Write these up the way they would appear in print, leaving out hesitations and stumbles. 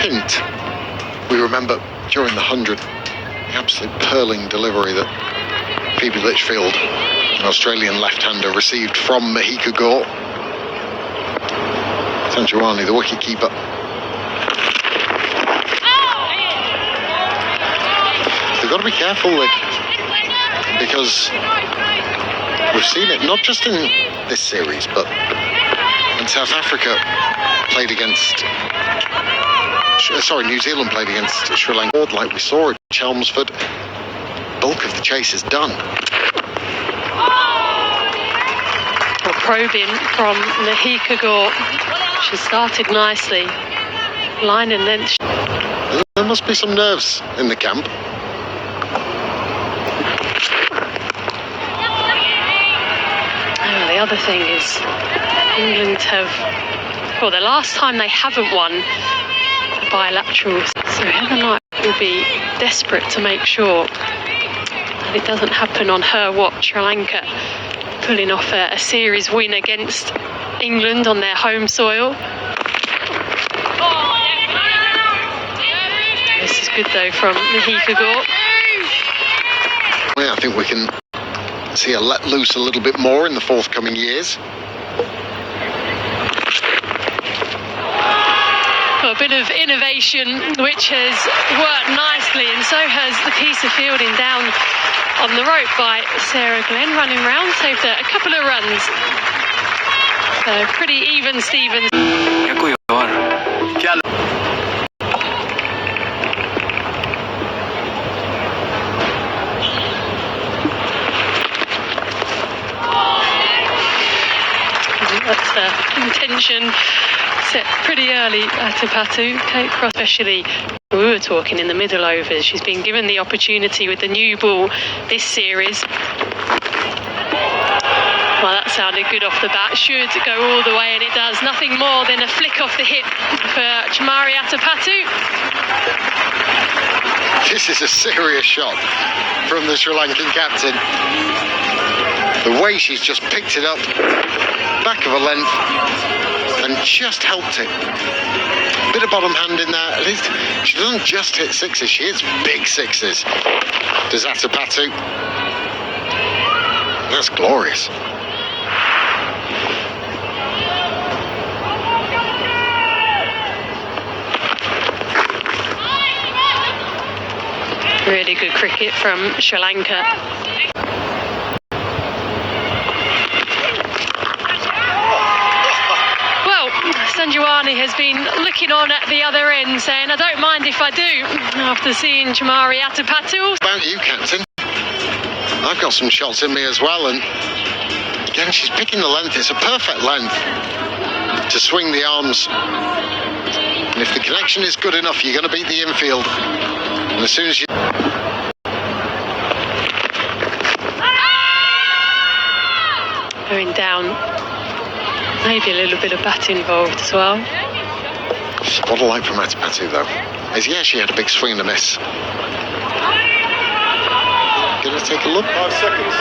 hint. We remember during the 100, the absolute purling delivery that Phoebe Litchfield, an Australian left-hander, received from Mahika Gore. Sanjuani, the wicket-keeper. They've got to be careful, because we've seen it not just in this series, but when South Africa played against, New Zealand played against Sri Lanka, like we saw at Chelmsford, bulk of the chase is done. Well, probing from Mahika Gore. She started nicely. Line and length. There must be some nerves in the camp. The other thing is England the last time they haven't won a bilateral, so Heather Knight will be desperate to make sure that it doesn't happen on her watch. Sri Lanka pulling off a series win against England on their home soil. This is good though from Mahika Gore. Yeah, I think we can see her let loose a little bit more in the forthcoming years. A bit of innovation which has worked nicely, and so has the piece of fielding down on the rope by Sarah Glenn, running round, saved a couple of runs. So pretty even Stevens. That's the intention set pretty early to Patu. Kate Cross especially, we were talking in the middle overs. She's been given the opportunity with the new ball this series. Well, that sounded good off the bat. Should go all the way, and it does. Nothing more than a flick off the hip for Chamari Atapatu. This is a serious shot from the Sri Lankan captain. The way she's just picked it up, back of a length, and just helped it. Bit of bottom hand in there. At least she doesn't just hit sixes, she hits big sixes. Does Atapatu? That's glorious. Really good cricket from Sri Lanka. Well, Sanjuani has been looking on at the other end, saying, I don't mind if I do, after seeing Chamari Atapatu. About you, Captain. I've got some shots in me as well, and again, she's picking the length. It's a perfect length to swing the arms. And if the connection is good enough, you're going to beat the infield. And as soon as you... Going down, maybe a little bit of bat involved as well. What I like from Atapatu though is, yeah, she had a big swing and a miss. Gonna take a look. 5 seconds.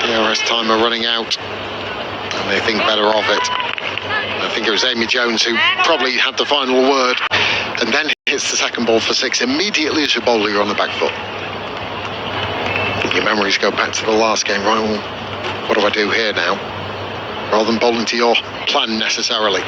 DRS timer running out, and they think better of it. I think it was Amy Jones who probably had the final word, and then hits the second ball for 6 immediately as your bowler, you're on the back foot. Your memories go back to the last game, right? Well, what do I do here now? Rather than bowling to your plan necessarily.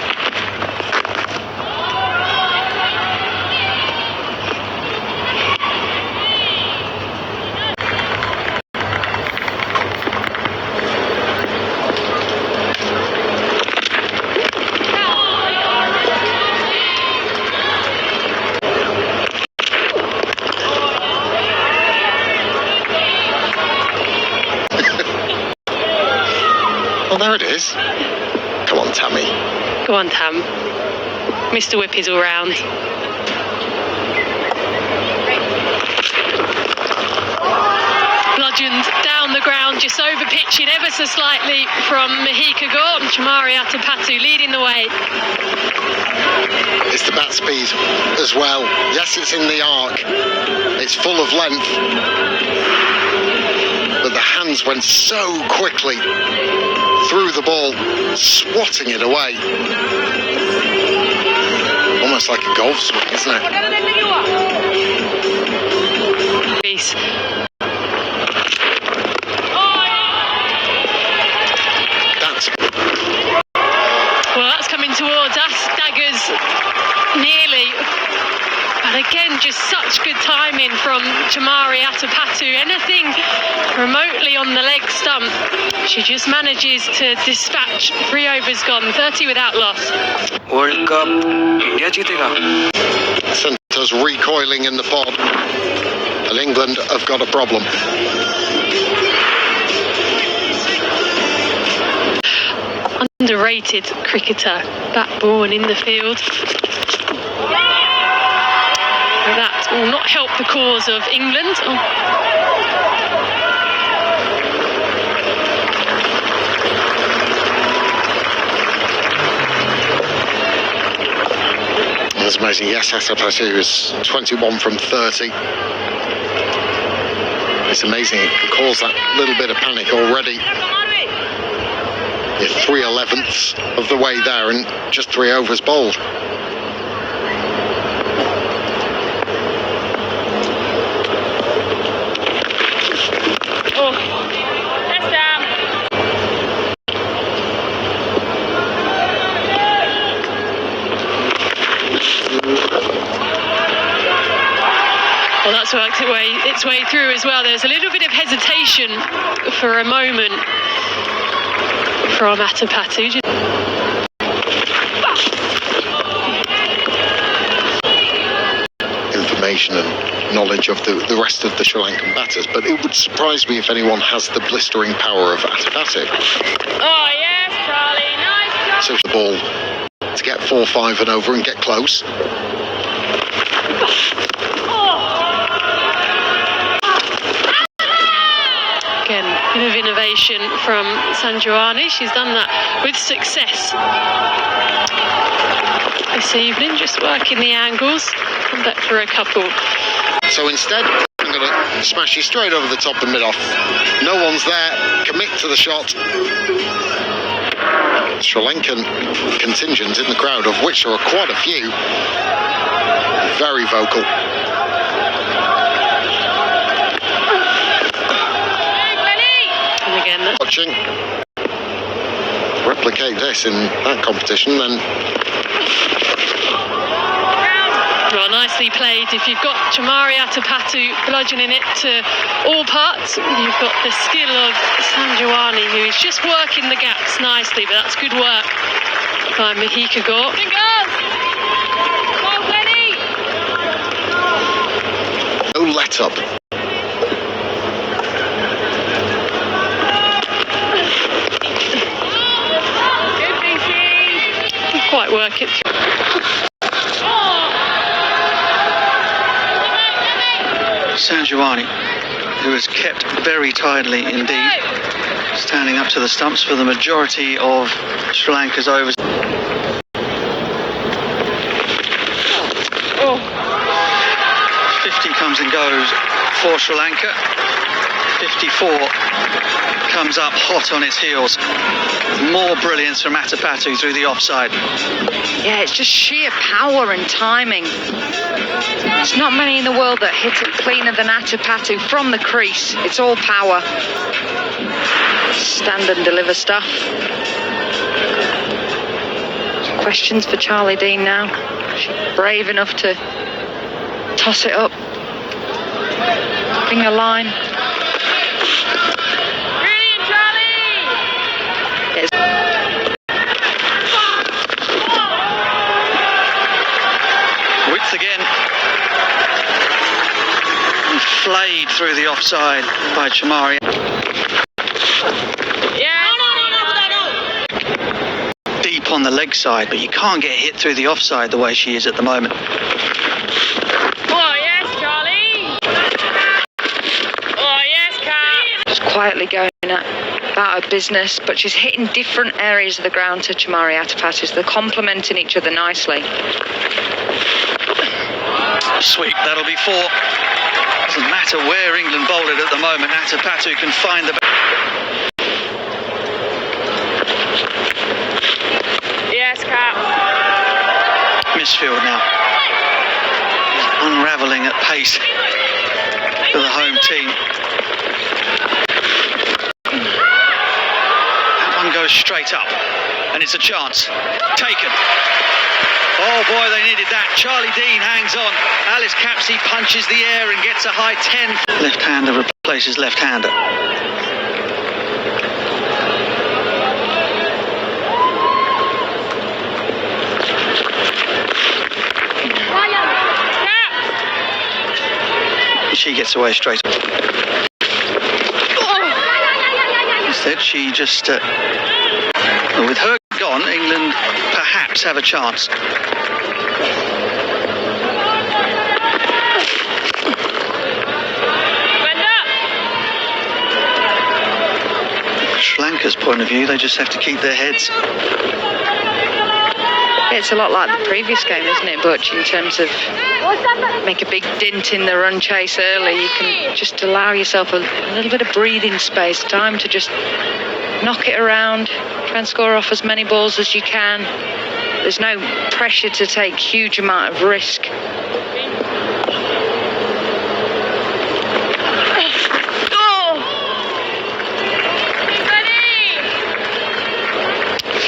Well, there it is. Come on, Tammy. Go on, Tam. Mr. Whip is all round. Bludgeoned down the ground, just over pitching ever so slightly from Mahika Gore, and Chamari Atapatu leading the way. It's the bat speed as well. Yes, it's in the arc. It's full of length. But the hands went so quickly through the ball, swatting it away. Almost almost like a golf swing, isn't it? Piece. Well, that's coming towards us. Daggers nearly. But again, just such good timing from Chamari Atapatu. Anything remotely on the leg stump, she just manages to dispatch. 3 overs gone, 30 without loss. World Cup, India जीतेगा. Centre's recoiling in the pod, and England have got a problem. Underrated cricketer, backborn in the field. That will not help the cause of England. It's amazing. Yes, Atapatu is 21 from 30. It's amazing. It can cause that little bit of panic already. You're 3/11ths of the way there and just 3 overs bowled. Well, that's worked its way through as well. There's a little bit of hesitation for a moment from Atapatu. Information and knowledge of the rest of the Sri Lankan batters, but it would surprise me if anyone has the blistering power of Atapatu. Oh, yes, Charlie. Nice. So the ball to get 4-5 and over and get close. Again, bit of innovation from Sanjawani. She's done that with success this evening, just working the angles. Come back for a couple. So instead, I'm going to smash you straight over the top of mid-off. No one's there. Commit to the shot. Sri Lankan contingent in the crowd, of which there are quite a few. Very vocal. And again, that's Watching. Replicate this in that competition, then. well, nicely played. If you've got Chamari Atapatu bludgeoning it to all parts, you've got the skill of Sanjawani, who is just working the gaps nicely, but that's good work by Mahika Gore. No let up. Didn't quite work it through. Sanjawani, who has kept very tidily indeed, standing up to the stumps for the majority of Sri Lanka's overs. 50 comes and goes for Sri Lanka. 54 comes up hot on its heels. More brilliance from Atapatu through the offside. Yeah, it's just sheer power and timing. There's not many in the world that hit it cleaner than Atapatu from the crease. It's all power. Stand and deliver stuff. Questions for Charlie Dean now. She's brave enough to toss it up. Finger line. Brilliant, Charlie! Yes. Width again. And flayed through the offside by Chamari. Deep on the leg side, but you can't get hit through the offside the way she is at the moment. Oh, yes, Charlie! Oh, yes, Kat! Just quietly going about her business, but she's hitting different areas of the ground to Chamari Atapatu, so they're complementing each other nicely. Sweep, that'll be 4. Doesn't matter where England bowled it at the moment, Atapatu can find the... Miss field now. Unravelling at pace for the home team. That one goes straight up, and it's a chance. Taken. Oh boy, they needed that. Charlie Dean hangs on. Alice Capsey punches the air and gets a high 10. Left-hander replaces left-hander. She gets away straight. Instead, she just... with her gone, England perhaps have a chance. Sri Lanka's point of view, they just have to keep their heads. It's a lot like the previous game, isn't it, Butch, in terms of make a big dint in the run chase early. You can just allow yourself a little bit of breathing space, time to just knock it around, try and score off as many balls as you can. There's no pressure to take huge amount of risk.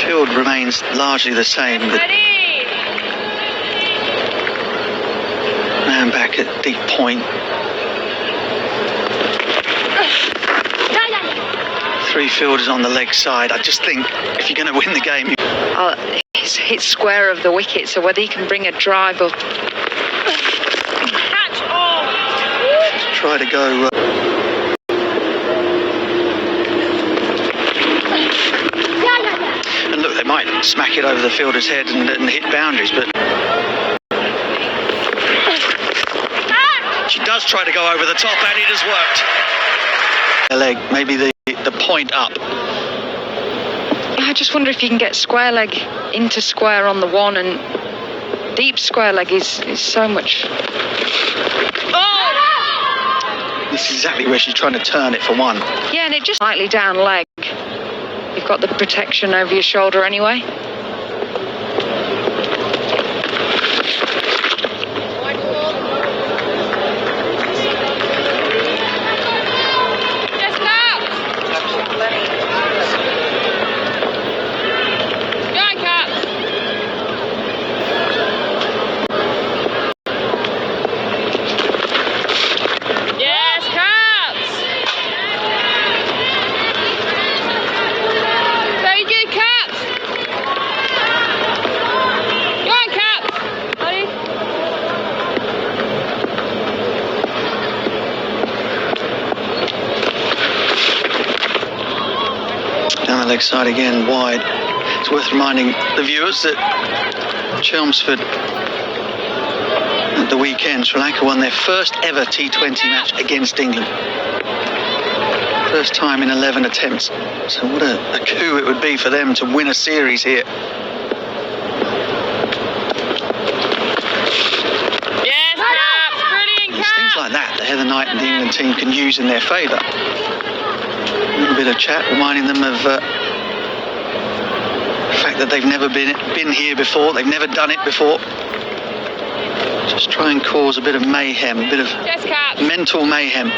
Field remains largely the same. The man back at deep point. Three fielders on the leg side. I just think if you're going to win the game, It's hit square of the wicket, so whether he can bring a drive up. Try to go. And look, they might smack it over the fielder's head and hit boundaries, but she does try to go over the top, and it has worked. A leg, maybe the point up. I just wonder if you can get square leg into square on the one, and deep square leg is so much. This is exactly where she's trying to turn it for one. Yeah, and it just slightly down leg. You've got the protection over your shoulder anyway. Leg side again, wide. It's worth reminding the viewers that Chelmsford at the weekend, Sri Lanka won their first ever T20 match against England. First time in 11 attempts. So what a coup it would be for them to win a series here. Yes, Caps, brilliant, It's things like that the Heather Knight and the England team can use in their favour. A little bit of chat reminding them of the fact that they've never been here before, they've never done it before. Just try and cause a bit of mayhem, a bit of mental mayhem.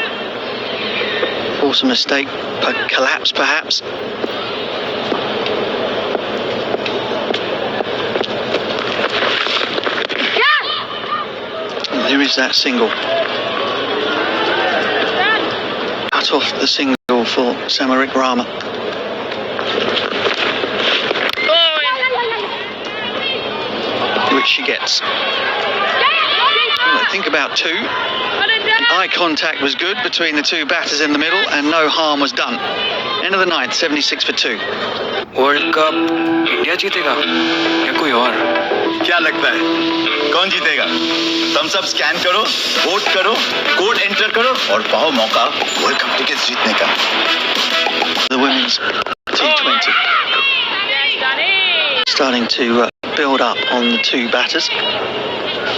Force a mistake, a collapse perhaps. And there is that single. Cut off the single for Samarik Rama. Which she gets. I think about two. Eye contact was good between the two batters in the middle, and no harm was done. End of the ninth, 76 for 2. World cup India जीतेगा या कोई और? क्या लगता है कौन जीतेगा? Thums up scan करो, वोट करो, कोड एंटर करो और पाओ मौका वर्ल्ड कप टिकट्स जीतने का. The women's T20 starting to build up on the two batters.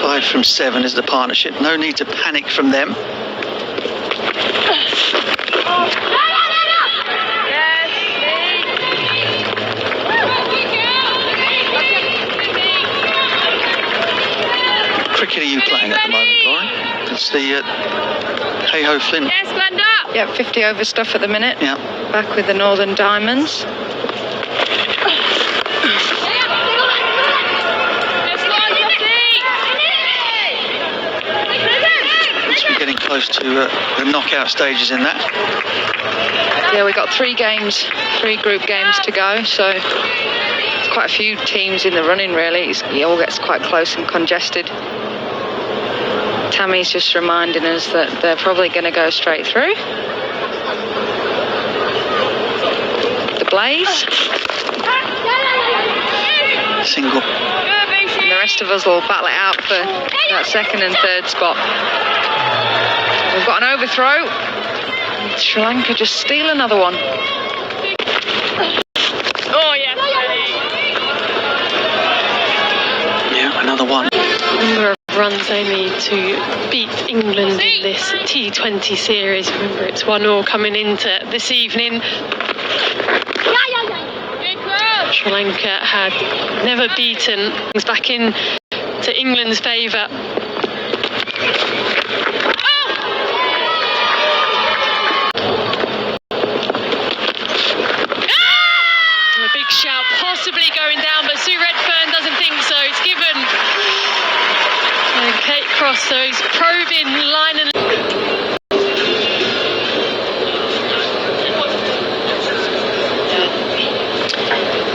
5 from 7 is the partnership. No need to panic from them. cricket are you playing at the moment, Lauren? It's the Hey-Ho Flint. Yes, Glenda. Yeah, 50 over stuff at the minute. Yeah. Back with the Northern Diamonds. We're getting close to the knockout stages in that. Yeah, we've got 3 group games to go, so there's quite a few teams in the running, really. It all gets quite close and congested. Tammy's just reminding us that they're probably going to go straight through. The Blaze. Single. And the rest of us will battle it out for that second and third spot. We've got an overthrow. Sri Lanka just steal another one. Oh, yeah. Yeah, another one. Number of runs only to beat England in this T20 series. Remember, it's 1-1 coming into this evening. Sri Lanka had never beaten. It's back in to England's favour. A big shout, possibly going down, but Sue Redfern doesn't think so. It's given. And Kate Cross, so he's probing line and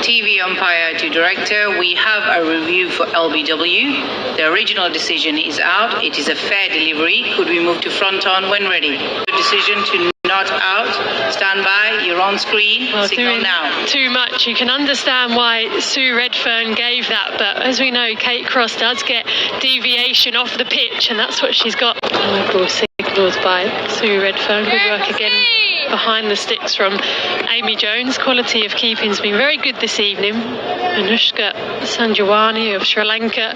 TV umpire to director, we have a review for LBW. The original decision is out. It is a fair delivery. Could we move to front on when ready? The decision to not out. Stand by. You're on screen. well, Signal doing now. too much. You can understand why Sue Redfern gave that, but as we know, Kate Cross does get deviation off the pitch, and that's what she's got. Ball signals by Sue Redfern. Good work again behind the sticks from Amy Jones. Quality of keeping's been very good this evening. Anushka Sanjawani of Sri Lanka.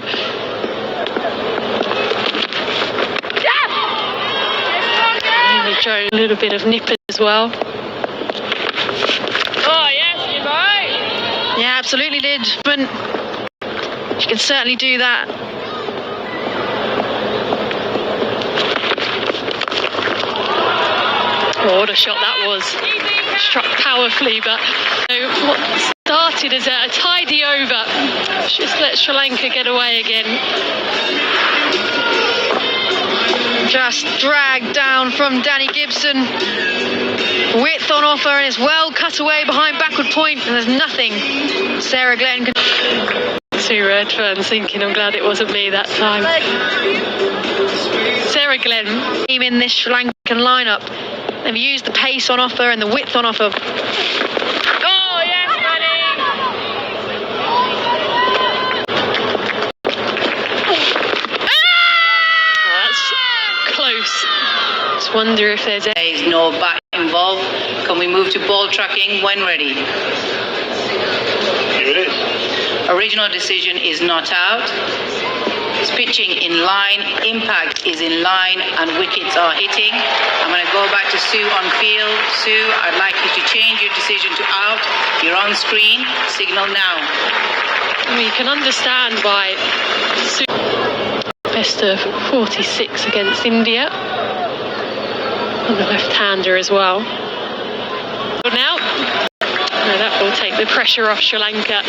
Amy Jones, a little bit of nip as well. Oh, yes, you're right. Yeah, absolutely did. But she can certainly do that. Oh, what a shot that was. Struck powerfully, but what started as a tidy over just let Sri Lanka get away again. Just dragged down from Danny Gibson. Width on offer, and it's well cut away behind backward point, and there's nothing Sarah Glenn can... Sue Redfern thinking, I'm glad it wasn't me that time. Sarah Glenn. Team in this Sri Lankan lineup. They've used the pace on offer and the width on offer. Oh, yes, Danny! That's close. Just wonder if there's There is no bat involved. Can we move to ball tracking when ready? Here it is. Original decision is not out. It's pitching in line, impact is in line, and wickets are hitting. I'm going to go back to Sue on field. Sue, I'd like you to change your decision to out. You're on screen. Signal now. I mean, you can understand why Sue best of 46 against India. And the left-hander as well. But now, that will take the pressure off Sri Lanka.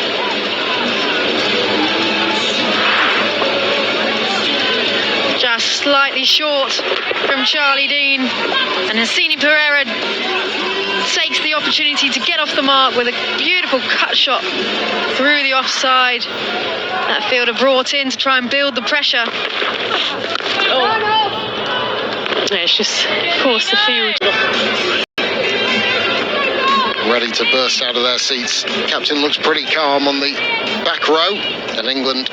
Just slightly short from Charlie Dean, and Hassini Pereira takes the opportunity to get off the mark with a beautiful cut shot through the offside. That fielder brought in to try and build the pressure. Yeah, it's just force the field. Ready to burst out of their seats. Captain looks pretty calm on the back row, and England,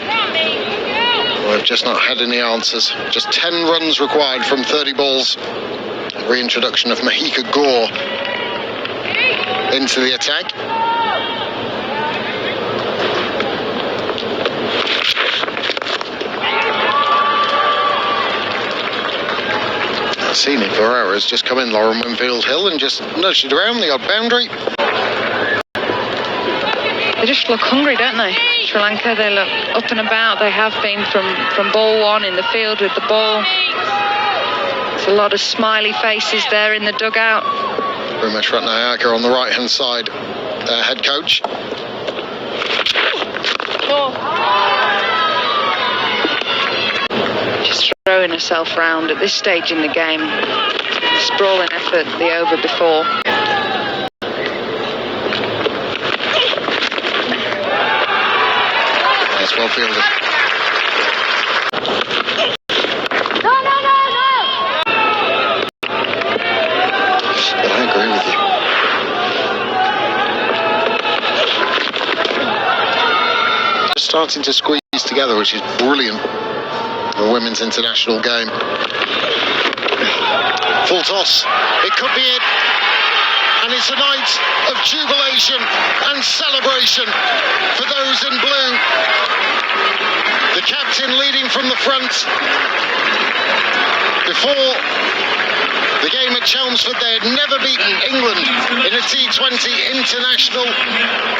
we've just not had any answers. Just 10 runs required from 30 balls. Reintroduction of Mahika Gore into the attack. Hassini Pereira's just come in Lauren Winfield Hill and just nudged it around the odd boundary. They just look hungry, don't they? Sri Lanka, they look up and about. They have been from ball one in the field with the ball. There's a lot of smiley faces there in the dugout. Ramesh Ratnayaka on the right-hand side, their head coach. Just throwing herself round at this stage in the game. Sprawling effort the over before. That's well fielded. But I agree with you. Just starting to squeeze together, which is brilliant. The women's international game. Full toss. It could be it. And it's a night of jubilation and celebration for those in blue. The captain leading from the front. Before the game at Chelmsford, they had never beaten England in a T20 international.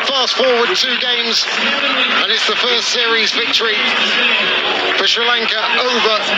Fast forward 2 games, and it's the first series victory for Sri Lanka over